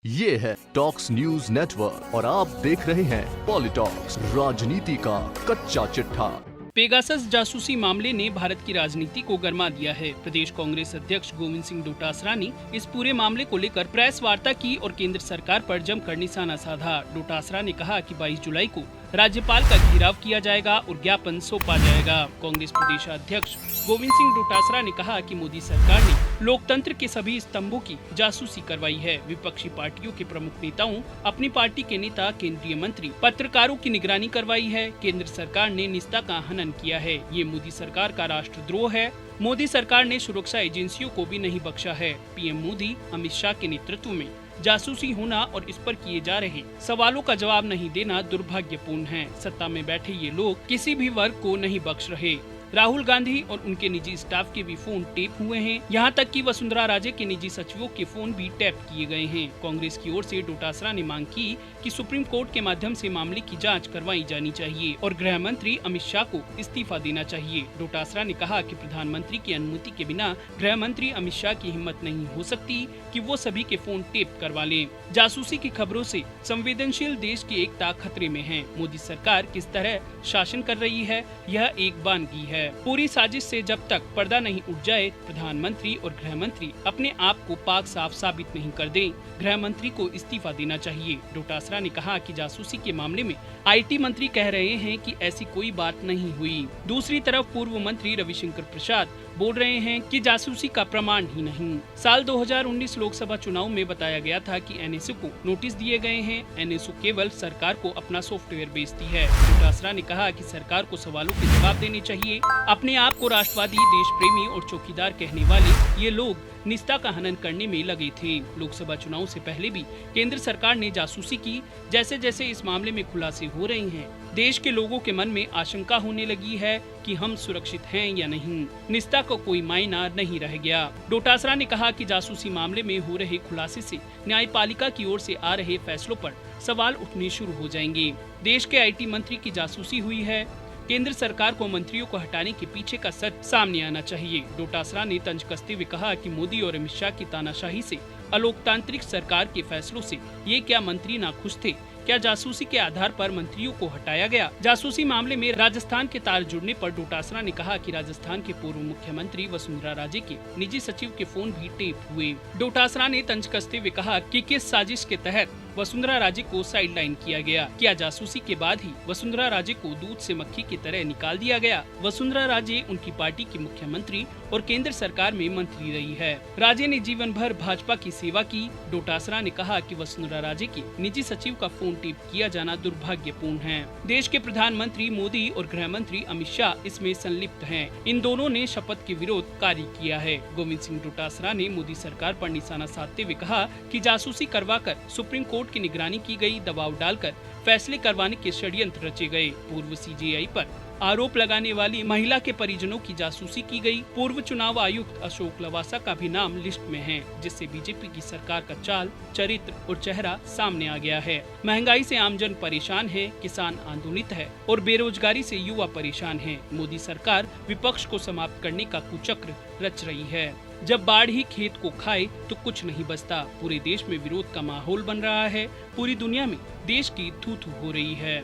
ये है talks news network और आप देख रहे हैं पॉलिटॉक्स, राजनीति का कच्चा चिट्ठा। पेगासस जासूसी मामले ने भारत की राजनीति को गरमा दिया है। प्रदेश कांग्रेस अध्यक्ष गोविंद सिंह डोटासरा ने इस पूरे मामले को लेकर प्रेस वार्ता की और केंद्र सरकार पर जमकर निशाना साधा। डोटासरा ने कहा कि 22 जुलाई को राज्यपाल का घेराव किया जाएगा और ज्ञापन सौंपा जाएगा। कांग्रेस प्रदेश अध्यक्ष गोविंद सिंह डोटासरा ने कहा कि मोदी सरकार ने लोकतंत्र के सभी स्तंभों की जासूसी करवाई है। विपक्षी पार्टियों के प्रमुख नेताओं, अपनी पार्टी के नेता, केंद्रीय मंत्री, पत्रकारों की निगरानी करवाई है। केंद्र सरकार ने निस्ता का हनन किया है। ये मोदी सरकार का राष्ट्रद्रोह है। मोदी सरकार ने सुरक्षा एजेंसियों को भी नहीं बख्शा है। पीएम मोदी अमित शाह के नेतृत्व में जासूसी होना और इस पर किए जा रहे सवालों का जवाब नहीं देना दुर्भाग्यपूर्ण है। सत्ता में बैठे ये लोग किसी भी वर्ग को नहीं बख्श रहे। राहुल गांधी और उनके निजी स्टाफ के भी फोन टेप हुए हैं। यहाँ तक कि वसुंधरा राजे के निजी सचिवों के फोन भी टैप किए गए हैं। कांग्रेस की ओर से डोटासरा ने मांग की कि सुप्रीम कोर्ट के माध्यम से मामले की जांच करवाई जानी चाहिए और गृह मंत्री अमित शाह को इस्तीफा देना चाहिए। डोटासरा ने कहा कि प्रधानमंत्री की अनुमति के बिना गृह मंत्री अमित शाह की हिम्मत नहीं हो सकती कि वो सभी के फोन टेप करवा लें। जासूसी की खबरों से संवेदनशील देश की एकता खतरे में है। मोदी सरकार किस तरह शासन कर रही है, यह एक बानगी है। पूरी साजिश से जब तक पर्दा नहीं उठ जाए, प्रधानमंत्री और गृह मंत्री अपने आप को पाक साफ साबित नहीं कर दें, गृह मंत्री को इस्तीफा देना चाहिए। डोटासरा ने कहा कि जासूसी के मामले में आईटी मंत्री कह रहे हैं कि ऐसी कोई बात नहीं हुई। दूसरी तरफ पूर्व मंत्री रविशंकर प्रसाद बोल रहे हैं कि जासूसी का प्रमाण ही नहीं। साल 2019 लोकसभा चुनाव में बताया गया था कि एनएसए को नोटिस दिए गए हैं। एनएसए केवल सरकार को अपना सॉफ्टवेयर बेचती है। डोटासरा ने कहा कि सरकार को सवालों के जवाब देने चाहिए। अपने आप को राष्ट्रवादी, देश प्रेमी और चौकीदार कहने वाले ये लोग निस्ता का हनन करने में लगे थे। लोकसभा चुनाव से पहले भी केंद्र सरकार ने जासूसी की। जैसे जैसे इस मामले में खुलासे हो रहे हैं, देश के लोगों के मन में आशंका होने लगी है कि हम सुरक्षित हैं या नहीं। निस्ता को कोई मायना नहीं रह गया। डोटासरा ने कहा कि जासूसी मामले में हो रहे खुलासे से न्यायपालिका की ओर से आ रहे फैसलों पर सवाल उठने शुरू हो जाएंगे। देश के आईटी मंत्री की जासूसी हुई है। केंद्र सरकार को मंत्रियों को हटाने के पीछे का सच सामने आना चाहिए। डोटासरा ने तंज कसते हुए कहा कि मोदी और अमित शाह की तानाशाही से, अलोकतांत्रिक सरकार के फैसलों से ये क्या मंत्री ना खुश थे? क्या जासूसी के आधार पर मंत्रियों को हटाया गया? जासूसी मामले में राजस्थान के तार जुड़ने पर डोटासरा ने कहा कि राजस्थान के पूर्व मुख्यमंत्री वसुंधरा राजे के निजी सचिव के फोन भी टेप हुए। डोटासरा ने तंज कसते हुए कहा कि किस साजिश के तहत वसुंधरा राजे को साइडलाइन किया गया? क्या जासूसी के बाद ही वसुंधरा राजे को दूध से मक्खी की तरह निकाल दिया गया? वसुंधरा राजे उनकी पार्टी की मुख्यमंत्री और केंद्र सरकार में मंत्री रही है। राजे ने जीवन भर भाजपा की सेवा की। डोटासरा ने कहा कि वसुंधरा राजे के निजी सचिव का फोन टेप किया जाना दुर्भाग्यपूर्ण है। देश के प्रधानमंत्री मोदी और गृह मंत्री अमित शाह इसमें संलिप्त हैं। इन दोनों ने शपथ के विरोध कार्य किया है। गोविंद सिंह डोटासरा ने मोदी सरकार पर निशाना साधते हुए कहा कि जासूसी करवाकर सुप्रीम कोर्ट की निगरानी की गई, दबाव डालकर फैसले करवाने के षड्यंत्र रचे गए। पूर्व सीजेआई पर आरोप लगाने वाली महिला के परिजनों की जासूसी की गई। पूर्व चुनाव आयुक्त अशोक लवासा का भी नाम लिस्ट में है, जिससे बीजेपी की सरकार का चाल, चरित्र और चेहरा सामने आ गया है। महंगाई से आमजन परेशान है, किसान आंदोलित है और बेरोजगारी से युवा परेशान है। मोदी सरकार विपक्ष को समाप्त करने का कुचक्र रच रही है। जब बाढ़ ही खेत को खाए तो कुछ नहीं बचता। पूरे देश में विरोध का माहौल बन रहा है। पूरी दुनिया में देश की थू-थू हो रही है।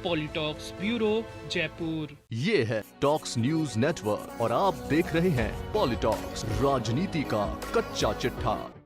पॉलिटॉक्स ब्यूरो, जयपुर। ये है टॉक्स न्यूज नेटवर्क और आप देख रहे हैं पॉलिटॉक्स, राजनीति का कच्चा चिट्ठा।